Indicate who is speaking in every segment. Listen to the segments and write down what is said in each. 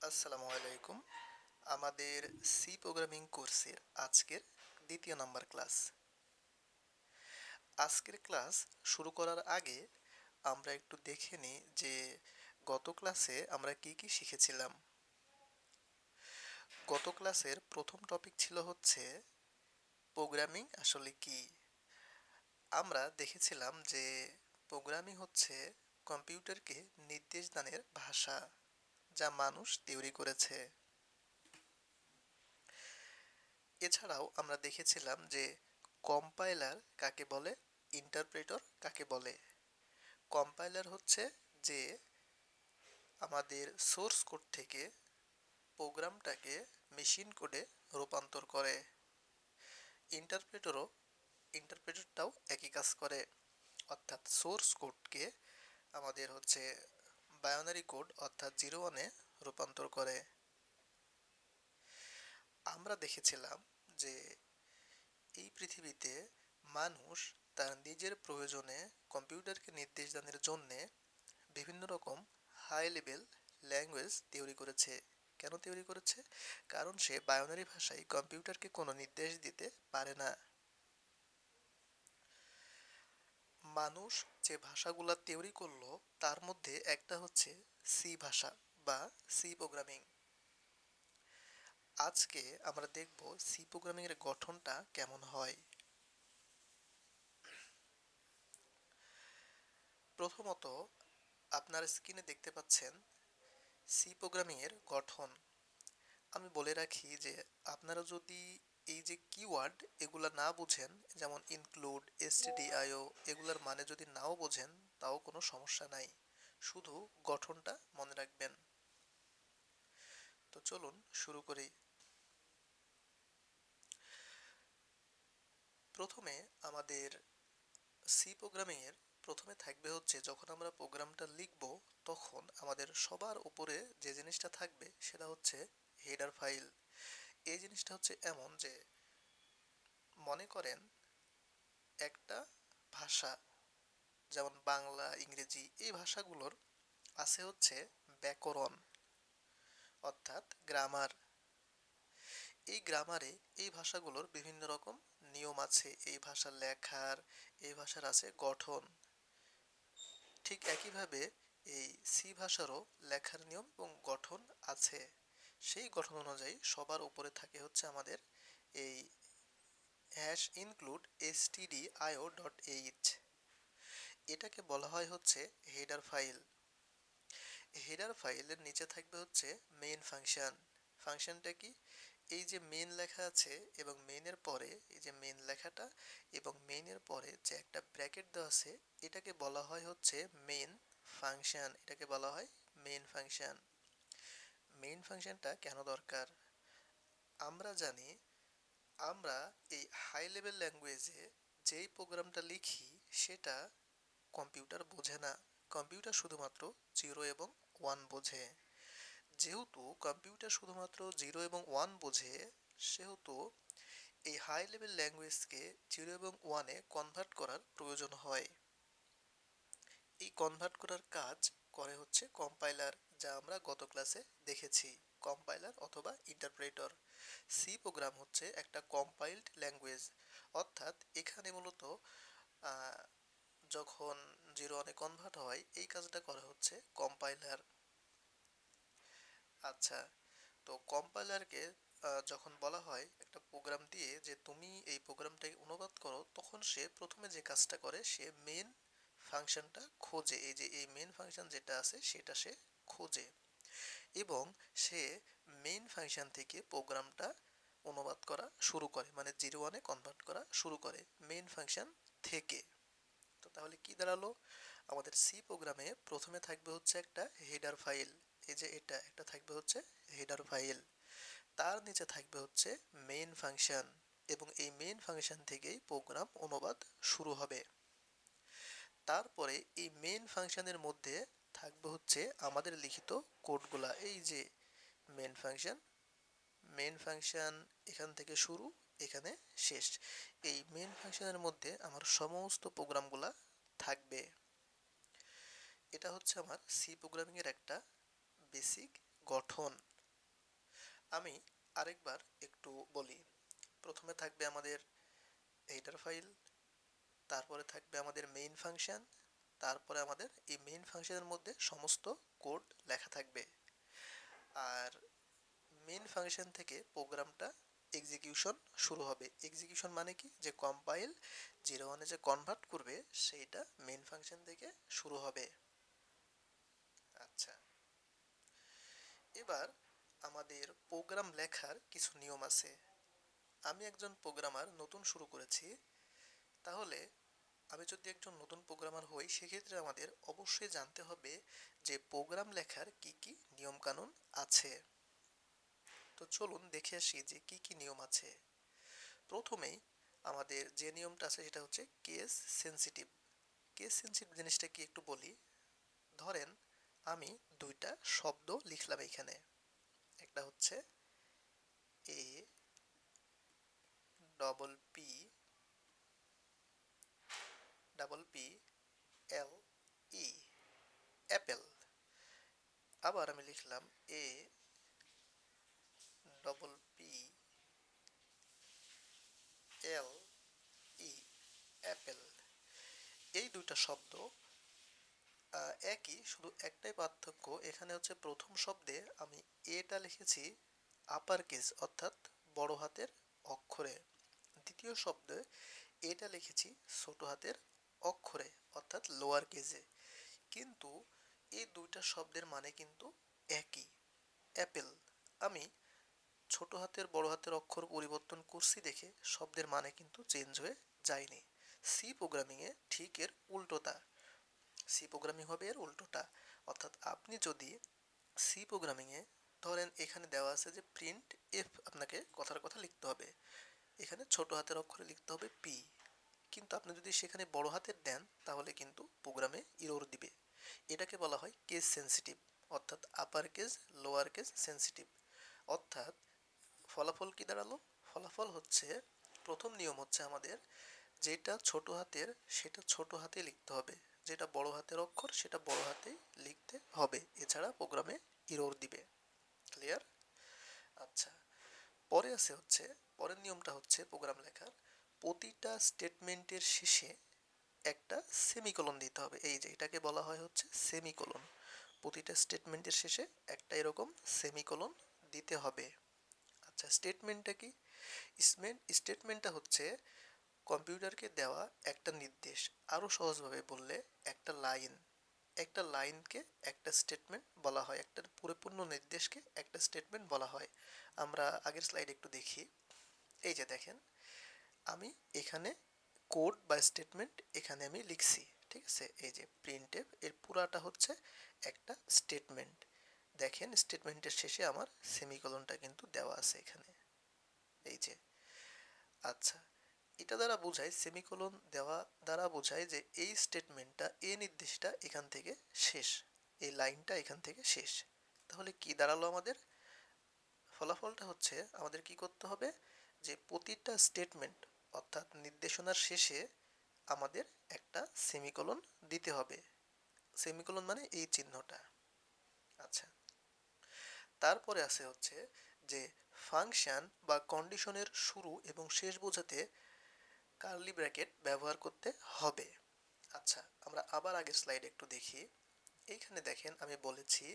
Speaker 1: আসসালামু আলাইকুম। আমাদের সি প্রোগ্রামিং কোর্সের আজকের দ্বিতীয় নাম্বার ক্লাস। আজকের ক্লাস শুরু করার আগে আমরা একটু দেখে নিই যে গত ক্লাসে আমরা কি কি শিখেছিলাম। গত ক্লাসের প্রথম টপিক ছিল হচ্ছে প্রোগ্রামিং আসলে কি। আমরা দেখেছিলাম যে প্রোগ্রামিং হচ্ছে কম্পিউটারকে নির্দেশ দানের ভাষা, যা মানুষ তৈরি করেছে। এছাড়াও আমরা দেখেছিলাম যে কম্পাইলার কাকে বলে, ইন্টারপ্রেটর কাকে বলে। কম্পাইলার হচ্ছে যে আমাদের সোর্স কোড থেকে প্রোগ্রামটাকে মেশিন কোডে রূপান্তর করে। ইন্টারপ্রেটরও ইন্টারপ্রেটরটাও একই কাজ করে, অর্থাৎ সোর্স কোডকে আমাদের হচ্ছে বাইনারি কোড অর্থাৎ 0-1-এ রূপান্তর করে। আমরা দেখেছিলাম যে এই পৃথিবীতে মানুষ তার নিজের প্রয়োজনে কম্পিউটারকে নির্দেশ দানের জন্যে বিভিন্ন রকম হাই লেভেল ল্যাঙ্গুয়েজ তৈরি করেছে। কেন তৈরি করেছে? কারণ সে বাইনারি ভাষায় কম্পিউটারকে কোনো নির্দেশ দিতে পারে না। মানুষ যে ভাষাগুলা তৈরি করলো তার মধ্যে একটা হচ্ছে সি ভাষা বা সি প্রোগ্রামিং। আজকে আমরা দেখব সি প্রোগ্রামিং এর গঠনটা কেমন হয়। প্রথমত আপনার স্ক্রিনে দেখতে পাচ্ছেন সি প্রোগ্রামিং এর গঠন। আমি বলে রাখি যে আপনারা যদি এই যে কিওয়ার্ড এগুলা না বুঝেন, যেমন ইনক্লুড, stdio, এগুলার মানে যদি নাও বোঝেন তাও কোনো সমস্যা নাই, শুধু গঠনটা মনে রাখবেন। তো চলুন শুরু করি। প্রথমে আমাদের সি প্রোগ্রামিং এর প্রথমে থাকবে হচ্ছে, যখন আমরা প্রোগ্রামটা লিখব তখন আমাদের সবার উপরে যে জিনিসটা থাকবে সেটা হচ্ছে হেডার ফাইল। এই জিনিসটা হচ্ছে এমন যে, মনে করেন একটা ভাষা, যেমন বাংলা, ইংরেজি, এই ভাষাগুলোর আছে হচ্ছে ব্যাকরণ অর্থাৎ গ্রামার। এই গ্রামারে এই ভাষাগুলোর বিভিন্ন রকম নিয়ম আছে, এই ভাষার লেখার, এই ভাষার আছে গঠন। ঠিক একইভাবে এই সি ভাষারও লেখার নিয়ম এবং গঠন আছে। সেই গঠন অনুযায়ী সবার উপরে থাকে হচ্ছে আমাদের এই হ্যাশ ইনক্লুড stdio.h। এটাকে বলা হয় হচ্ছে হেডার ফাইল। হেডার ফাইলের নিচে থাকবে হচ্ছে মেইন ফাংশন। ফাংশনটা কি? এই যে মেইন লেখা আছে এবং মেইনের পরে এই যে মেইন লেখাটা এবং মেইনের পরে যে একটা ব্র্যাকেট দেওয়া আছে, এটাকে বলা হয় হচ্ছে মেইন ফাংশন। এটাকে বলা হয় মেইন ফাংশন। মেইন ফাংশনটা কেন দরকার? আমরা জানি আমরা এই হাই লেভেল ল্যাঙ্গুয়েজে যেই প্রোগ্রামটা লিখি সেটা কম্পিউটার বোঝে না। কম্পিউটার শুধুমাত্র 0 এবং 1 বোঝে। যেহেতু কম্পিউটার শুধুমাত্র 0 এবং 1 বোঝে, সেহেতু এই হাই লেভেল ল্যাঙ্গুয়েজকে 0 এবং 1-এ কনভার্ট করার প্রয়োজন হয়। এই কনভার্ট করার কাজ করে হচ্ছে কম্পাইলার, যা আমরা গত ক্লাসে দেখেছি। কম্পাইলার অথবা ইন্টারপ্রেটর। সি প্রোগ্রাম হচ্ছে একটা কম্পাইলড ল্যাঙ্গুয়েজ, অর্থাৎ এখানে মূলত আহ, যখন 0-1-এ কনভার্ট হয় এই কাজটা করা হচ্ছে কম্পাইলার। আচ্ছা, তো কম্পাইলারকে যখন বলা হয় একটা প্রোগ্রাম দিয়ে যে তুমি এই প্রোগ্রামটাকে অনুবাদ করো, তখন সে প্রথমে যে কাজটা করে সে মেন ফাংশনটা খোঁজে। এই যে এই মেন ফাংশন যেটা আছে সেটা সে খোঁজে এবং সে মেইন ফাংশন থেকে প্রোগ্রামটা অনুবাদ করা শুরু করে, মানে 0-1-এ কনভার্ট করা শুরু করে মেইন ফাংশন থেকে। তো তাহলে কি দাঁড়ালো? আমাদের সি প্রোগ্রামে প্রথমে থাকবে হচ্ছে একটা হেডার ফাইল। এই যে এটা একটা থাকবে হচ্ছে হেডার ফাইল। তার নিচে থাকবে হচ্ছে মেইন ফাংশন এবং এই মেইন ফাংশন থেকেই প্রোগ্রাম অনুবাদ শুরু হবে। তারপরে এই মেইন ফাংশনের মধ্যে থাকবে হচ্ছে আমাদের লিখিত কোডগুলা। এই যে মেইন ফাংশন, মেইন ফাংশন এখান থেকে শুরু, এখানে শেষ। এই মেইন ফাংশনের মধ্যে আমার সমস্ত প্রোগ্রামগুলা থাকবে। এটা হচ্ছে আমার সি প্রোগ্রামিং এর একটা বেসিক গঠন। আমি আরেকবার একটু বলি। প্রথমে থাকবে আমাদের হেডার ফাইল, তারপরে থাকবে আমাদের মেইন ফাংশন, তারপরে আমাদের এই মেইন ফাংশনের মধ্যে সমস্ত কোড লেখা থাকবে। আর মেইন ফাংশন থেকে প্রোগ্রামটা এক্সিকিউশন শুরু হবে। এক্সিকিউশন মানে কি, যে কম্পাইল 01 যে কনভার্ট করবে সেইটা মেইন ফাংশন থেকে শুরু হবে। আচ্ছা, এবার আমাদের প্রোগ্রাম লেখার কিছু নিয়ম আছে। আমি একজন প্রোগ্রামার, নতুন শুরু করেছি, তাহলে আমি যদি একজন নতুন প্রোগ্রামার হই সেক্ষেত্রে আমাদের অবশ্যই জানতে হবে যে প্রোগ্রাম লেখার কি কি নিয়ম কানুন আছে। তো চলুন দেখে আসি যে কি কি নিয়ম আছে। প্রথমেই আমাদের যে নিয়মটা আছে সেটা হচ্ছে কেস সেনসিটিভ। কেস সেনসিটিভ জিনিসটা কি একটু বলি। ধরেন আমি দুইটা শব্দ লিখলাম এখানে, একটা হচ্ছে এ double P double P L ই, অ্যাপেল। আবার আমি লিখলাম এ ডবল পি এল ই, অ্যাপেল। এই দুইটা শব্দ একই, শুধু একটাই পার্থক্য, এখানে হচ্ছে প্রথম শব্দে আমি এটা লিখেছি আপার কেস অর্থাৎ বড় হাতের অক্ষরে, দ্বিতীয় শব্দে এটা লিখেছি ছোট হাতের অক্ষরে অর্থাৎ লোয়ার কেসে। কিন্তু এই দুইটা শব্দের মানে কিন্তু একই। অ্যাপেল আমি ছোট হাতের বড় হাতের অক্ষর পরিবর্তন করছি দেখে শব্দের মানে কিন্তু চেঞ্জ হয়ে যায়নি। সি প্রোগ্রামিংয়ে ঠিক এর উল্টোটা। সি প্রোগ্রামিং হবে এর উল্টোটা। অর্থাৎ আপনি যদি সি প্রোগ্রামিংয়ে ধরেন এখানে দেওয়া আছে যে প্রিন্ট এফ, আপনাকে কথার কথা লিখতে হবে, এখানে ছোট হাতের অক্ষরে লিখতে হবে পি, কিন্তু আপনি যদি সেখানে বড় হাতের দেন তাহলে কিন্তু প্রোগ্রামে ইরর দিবে। এটাকে বলা হয় কেস সেন্সিটিভ, অর্থাৎ upper case lower case sensitive. অর্থাৎ ফলাফল কি দাঁড়ালো? ফলাফল হচ্ছে, প্রথম নিয়ম হচ্ছে আমাদের যেটা ছোট হাতের সেটা ছোট হাতে লিখতে হবে, যেটা বড় হাতের অক্ষর সেটা বড় হাতেই লিখতে হবে, এছাড়া প্রোগ্রামে ইরর দিবে। ক্লিয়ার? আচ্ছা, পরে আছে হচ্ছে, পরের নিয়মটা হচ্ছে প্রোগ্রাম লেখার প্রতিটা স্টেটমেন্টের শেষে একটা সেমিকোলন দিতে হবে। এই যে এটাকে বলা হয় হচ্ছে সেমিকোলন। প্রতিটা স্টেটমেন্টের শেষে একটা এরকম সেমিকোলন দিতে হবে। আচ্ছা, স্টেটমেন্টটা কি? স্টেটমেন্টটা হচ্ছে কম্পিউটারকে দেওয়া একটা নির্দেশ। আরো সহজভাবে বললে একটা লাইন, একটা লাইনকে একটা স্টেটমেন্ট বলা হয়, একটা পরিপূর্ণ নির্দেশকে একটা স্টেটমেন্ট বলা হয়। আমরা আগের স্লাইড একটু দেখি। এই যে দেখেন, আমি এখানে কোড বা স্টেটমেন্ট এখানে আমি লিখছি, ঠিক আছে? এই যে প্রিন্টএফ এর পুরাটা হচ্ছে একটা স্টেটমেন্ট। দেখেন স্টেটমেন্টের শেষে আমার সেমিকোলনটা কিন্তু দেওয়া আছে এখানে, এই যে। আচ্ছা, এটা দ্বারা বোঝায়, সেমিকোলন দেওয়া দ্বারা বোঝায় যে এই স্টেটমেন্টটা, এই নির্দেশটা এখান থেকে শেষ, এই লাইনটা এখান থেকে শেষ। তাহলে কি দাঁড়ালো আমাদের? ফলাফলটা হচ্ছে আমাদের কি করতে হবে, যে প্রতিটা স্টেটমেন্ট অর্থাৎ নির্দেশনার শেষে আমাদের একটা সেমিকোলন দিতে হবে। সেমিকোলন মানে এই চিহ্নটা। আচ্ছা, তারপরে আছে হচ্ছে যে ফাংশন বা কন্ডিশনের শুরু এবং শেষ বোঝাতে কার্লি ব্র্যাকেট ব্যবহার করতে হবে। আচ্ছা, আমরা আবার আগের স্লাইড একটু দেখি। এইখানে দেখেন আমি বলেছি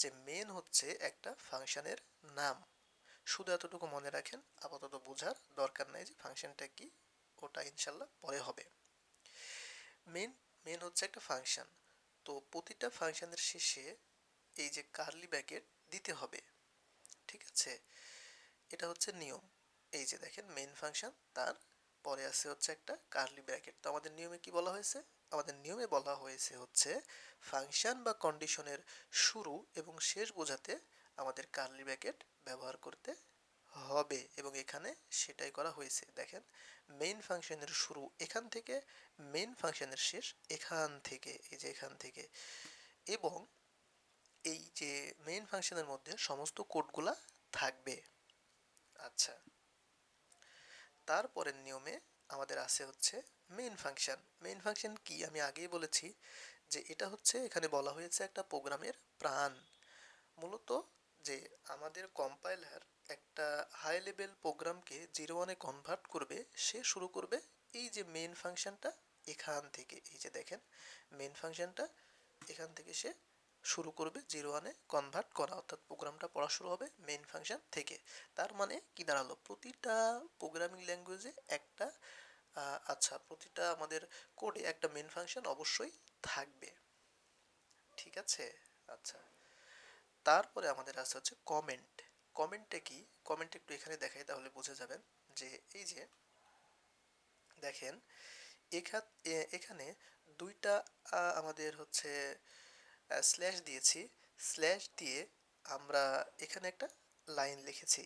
Speaker 1: যে মেন হচ্ছে একটা ফাংশনের নাম। শুধু এতটুকু মনে রাখেন, আপাতত বোঝার দরকার নাই যে ফাংশনটা কি, ওটা ইনশাল্লাহ পরে হবে। মেন মেন হচ্ছে একটা ফাংশন, তো প্রতিটা ফাংশনের শেষে এই যে কার্লি ব্র্যাকেট দিতে হবে, ঠিক আছে? এটা হচ্ছে নিয়ম। এই যে দেখেন মেইন ফাংশন, তার পরে আছে হচ্ছে একটা কার্লি ব্র্যাকেট। তো আমাদের নিয়মে কি বলা হয়েছে? আমাদের নিয়মে বলা হয়েছে হচ্ছে ফাংশন বা কন্ডিশনের শুরু এবং শেষ বোঝাতে আমাদের কার্লি ব্র্যাকেট ব্যবহার করতে হবে, এবং এখানে সেটাই করা হয়েছে। দেখেন মেইন ফাংশনের শুরু এখান থেকে, মেইন ফাংশনের শেষ এখান থেকে, এই যে এখান থেকে, এবং এই যে মেইন ফাংশনের মধ্যে সমস্ত কোডগুলা থাকবে। আচ্ছা, তারপরের নিয়মে আমাদের আছে হচ্ছে মেইন ফাংশন। মেইন ফাংশন কি আমি আগেই বলেছি যে এটা হচ্ছে, এখানে বলা হয়েছে একটা প্রোগ্রামের প্রাণ। মূলত যে আমাদের কম্পাইলার একটা হাই লেভেল প্রোগ্রামকে জিরো ওয়ানে কনভার্ট করবে, সে শুরু করবে এই যে মেইন ফাংশনটা এখান থেকে, এই যে দেখেন মেইন ফাংশনটা এখান থেকে সে শুরু করবে জিরো ওয়ানে কনভার্ট করা, অর্থাৎ প্রোগ্রামটা পড়া শুরু হবে মেইন ফাংশন থেকে। তার মানে কি দাঁড়ালো, প্রতিটা প্রোগ্রামিং ল্যাঙ্গুয়েজে একটা আচ্ছা প্রতিটা আমাদের কোডে একটা মেইন ফাংশন অবশ্যই থাকবে, ঠিক আছে। আচ্ছা, তারপরে আমাদের আছে হচ্ছে কমেন্ট। কমেন্টটা কি, কমেন্ট একটু এখানে দেখাই তাহলে বুঝে যাবেন। যে এই যে দেখেন এখানে দুইটা আমাদের হচ্ছে স্ল্যাশ দিয়েছি, স্ল্যাশ দিয়ে আমরা এখানে একটা লাইন লিখেছি।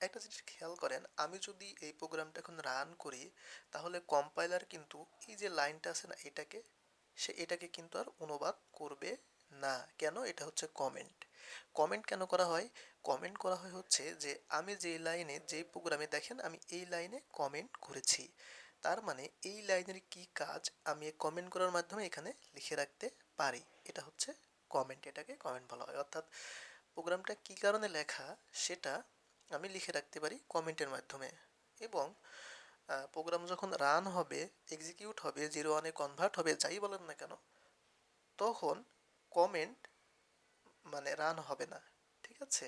Speaker 1: একটা জিনিস খেয়াল করেন, আমি যদি এই প্রোগ্রামটা এখন রান করি তাহলে কম্পাইলার কিন্তু এই যে লাইনটা আছে না এটাকে, সে এটাকে কিন্তু আর অনুবাদ করবে না। কেন? এটা হচ্ছে কমেন্ট। কমেন্ট কেন করা হয়? কমেন্ট করা হয় হচ্ছে যে আমি যে লাইনে যে প্রোগ্রামে দেখেন আমি এই লাইনে কমেন্ট করেছি, তার মানে এই লাইনের কি কাজ আমি কমেন্ট করার মাধ্যমে এখানে লিখে রাখতে পারি, এটা হচ্ছে কমেন্ট, এটাকে কমেন্ট বলা হয়। অর্থাৎ প্রোগ্রামটা কি কারণে লেখা সেটা আমি লিখে রাখতে পারি কমেন্টের মাধ্যমে। এবং প্রোগ্রাম যখন রান হবে, এক্সিকিউট হবে, জিরো ওয়ানে কনভার্ট হবে, যাই বলেন না কেন, তখন কমেন্ট মানে রান হবে না, ঠিক আছে।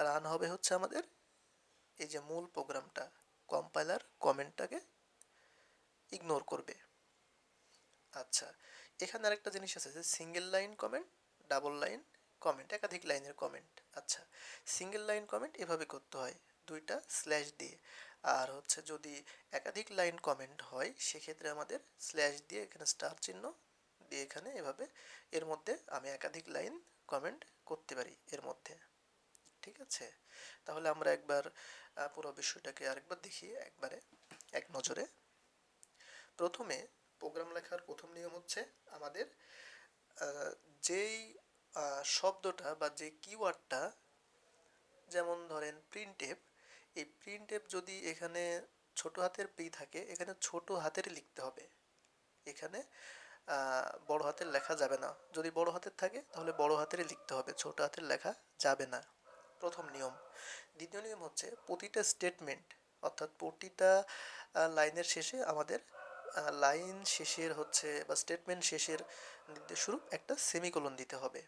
Speaker 1: রান হবে হচ্ছে আমাদের এই যে মূল প্রোগ্রামটা, কম্পাইলার কমেন্টটাকে ইগনোর করবে। আচ্ছা, এখানে আরেকটা জিনিস আছে যে single line comment, double line comment, একাধিক লাইনের কমেন্ট। আচ্ছা, সিঙ্গেল লাইন কমেন্ট এভাবে করতে হয় দুইটা স্ল্যাশ দিয়ে, আর হচ্ছে যদি একাধিক লাইন কমেন্ট হয় সেক্ষেত্রে আমাদের স্ল্যাশ দিয়ে এখানে স্টার চিহ্ন দিয়ে এখানে এভাবে এর মধ্যে আমি একাধিক লাইন কমেন্ট করতে পারি এর মধ্যে, ঠিক আছে। তাহলে আমরা একবার পুরো বিষয়টাকে আরেকবার দেখি একবারে এক নজরে। প্রথমে প্রোগ্রাম লেখার প্রথম নিয়ম হচ্ছে আমাদের যেই শব্দটা বা যে কিওয়ার্ডটা, যেমন ধরেন প্রিন্টএফ, এই প্রিন্টএফ যদি এখানে ছোট হাতের পি থাকে এখানে ছোট হাতের লিখতে হবে, এখানে বড় হাতের লেখা যাবে না। যদি বড় হাতের থাকে তাহলে বড় হাতেরই লিখতে হবে, ছোট হাতের লেখা যাবে না, প্রথম নিয়ম। দ্বিতীয় নিয়ম হচ্ছে প্রতিটা স্টেটমেন্ট, অর্থাৎ প্রতিটা লাইনের শেষে আমাদের লাইন শেষের হচ্ছে বা স্টেটমেন্ট শেষের নির্দেশস্বরূপ একটা সেমিকোলন দিতে হবে।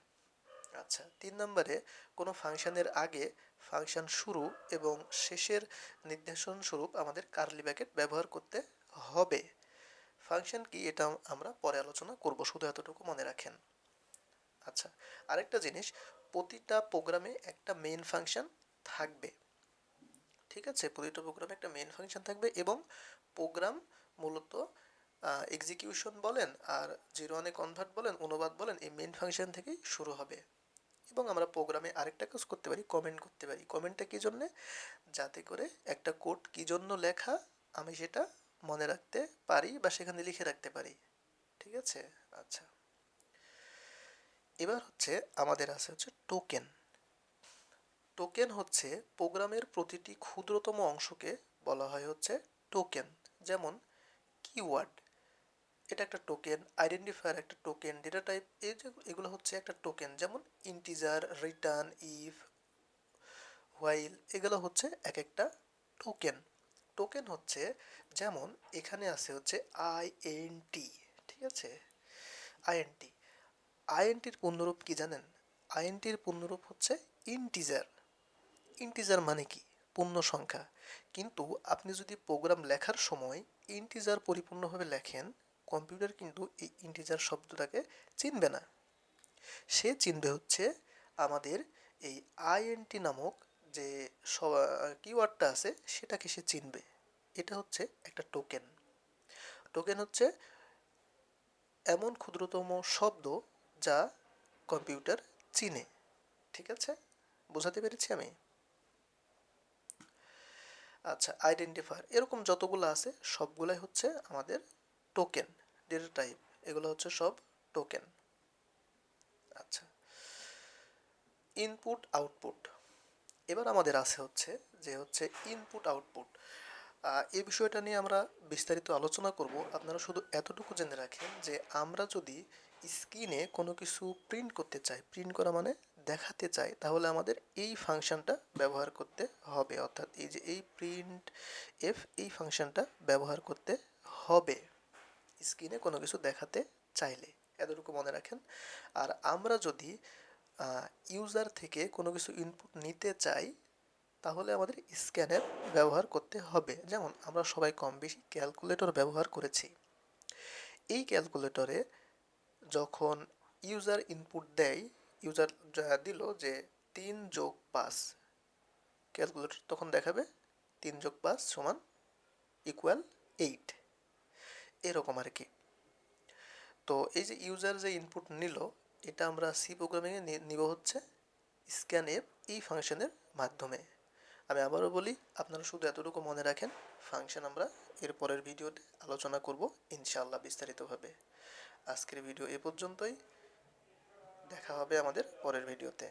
Speaker 1: আচ্ছা, 3 নম্বরে কোনো ফাংশনের আগে ফাংশন শুরু এবং শেষের নির্দেশন স্বরূপ আমাদের কার্লি ব্র্যাকেট ব্যবহার করতে হবে। ফাংশন কি এটা আমরা পরে আলোচনা করব, শুধু এতটুকু মনে রাখেন। আচ্ছা, আরেকটা জিনিস, প্রতিটা প্রোগ্রামে একটা মেইন ফাংশন থাকবে, ঠিক আছে। প্রতিটা প্রোগ্রামে একটা মেইন ফাংশন থাকবে এবং প্রোগ্রাম মূলত এক্সিকিউশন বলেন আর জিরো ওয়ানে কনভার্ট বলেন অনুবাদ বলেন এই মেইন ফাংশন থেকেই শুরু হবে। এবং আমরা প্রোগ্রামে আরেকটা কাজ করতে পারি, কমেন্ট করতে পারি। কমেন্টটা কী জন্যে? যাতে করে একটা কোড কী জন্য লেখা আমি সেটা মনে রাখতে পারি বা সেখানে লিখে রাখতে পারি, ঠিক আছে। আচ্ছা, এবার হচ্ছে আমাদের আছে হচ্ছে টোকেন। টোকেন হচ্ছে প্রোগ্রামের প্রতিটি ক্ষুদ্রতম অংশকে বলা হয় হচ্ছে টোকেন। যেমন কিওয়ার্ড, এটা একটা টোকেন, আইডেন্টিফায়ার একটা টোকেন, ডেটা টাইপ, এই যে এগুলো হচ্ছে একটা টোকেন। যেমন ইন্টিজার, রিটার্ন, ইফ, হোয়াইল, এগুলো হচ্ছে এক একটা টোকেন। টোকেন হচ্ছে যেমন এখানে আছে হচ্ছে আইএনটি, ঠিক আছে। আইএনটি, আইএনটির পূর্ণরূপ কি জানেন? আইএনটির পূর্ণরূপ হচ্ছে ইন্টিজার। ইন্টিজার মানে কি? পূর্ণ সংখ্যা। কিন্তু আপনি যদি প্রোগ্রাম লেখার সময় ইন্টিজার পরিপূর্ণভাবে লেখেন, কম্পিউটার কিন্তু এই ইন্টিজার শব্দটাকে চিনবে না। সে চিনবে হচ্ছে আমাদের এই আইএনটি নামক যে কিওয়ার্ডটা আছে সেটাকে সে চিনবে। এটা হচ্ছে একটা টোকেন। টোকেন হচ্ছে এমন ক্ষুদ্রতম শব্দ যা কম্পিউটার চিনে, ঠিক আছে। বোঝাতে পেরেছি আমি? আচ্ছা, আইডেন্টিফায়ার এরকম যতগুলো আছে সবগুলাই হচ্ছে আমাদের টোকেন, ডেটা টাইপ, এগুলো হচ্ছে সব টোকেন। আচ্ছা, ইনপুট আউটপুট। এবার আমাদের আছে হচ্ছে যে হচ্ছে ইনপুট আউটপুট। এই বিষয়টা নিয়ে আমরা বিস্তারিত আলোচনা করব। আপনারা শুধু এতটুকু জেনে রাখেন যে আমরা যদি স্ক্রিনে কোনো কিছু প্রিন্ট করতে চাই, প্রিন্ট করা মানে দেখাতে চাই তাহলে আমাদের এই ফাংশনটা ব্যবহার করতে হবে, অর্থাৎ এই যে এই প্রিন্ট এফ এই ফাংশনটা ব্যবহার করতে হবে স্ক্রিনে কোনো কিছু দেখাতে চাইলে, এতটুকু মনে রাখেন। আর আমরা যদি ইউজার থেকে কোনো কিছু ইনপুট নিতে চাই তাহলে আমাদের স্ক্যানের ব্যবহার করতে হবে। যেমন আমরা সবাই কম বেশি ক্যালকুলেটর ব্যবহার করেছি। এই ক্যালকুলেটরে যখন ইউজার ইনপুট দেয়, ইউজার দিল যে 3+5, ক্যালকুলেটর তখন দেখাবে 3+5 সমান ইকুয়াল 8, এরকম আর কি। তো এই যে ইউজার যে ইনপুট নিল এটা আমরা সি প্রোগ্রামিংয়ে নিব হচ্ছে স্ক্যানএফ এই ফাংশনের মাধ্যমে। আমি আবারও বলি, আপনারা শুধু এতটুকু মনে রাখেন, ফাংশন আমরা এর পরের ভিডিওতে আলোচনা করব ইনশাআল্লাহ বিস্তারিতভাবে। আজকের ভিডিও এ পর্যন্তই, দেখা হবে আমাদের পরের ভিডিওতে।